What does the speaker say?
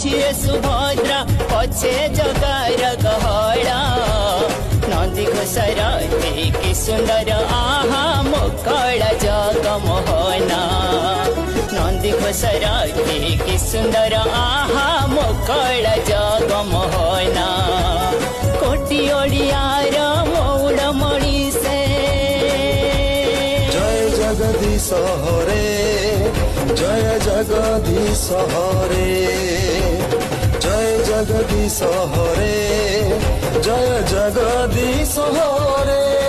ଝିଏ ସୁଭଦ୍ରା ପଛେ ଜଗାର ଗହଳ ନନ୍ଦୀ ଘୋଷର କି ସୁନ୍ଦର ଆହା ମୋକଳ ଜଗମୋହନ ନନ୍ଦୀ ଘୋଷର କି ସୁନ୍ଦର ଆହା ମୋକଳ ଜଗମୋହନ କୋଟି ଓଡ଼ିଆର ମୌଳମଣି ସେ জয় জগদীশ হরে জয় জগদীশ হরে জয় জগদীশ হরে জয় জগদীশ হরে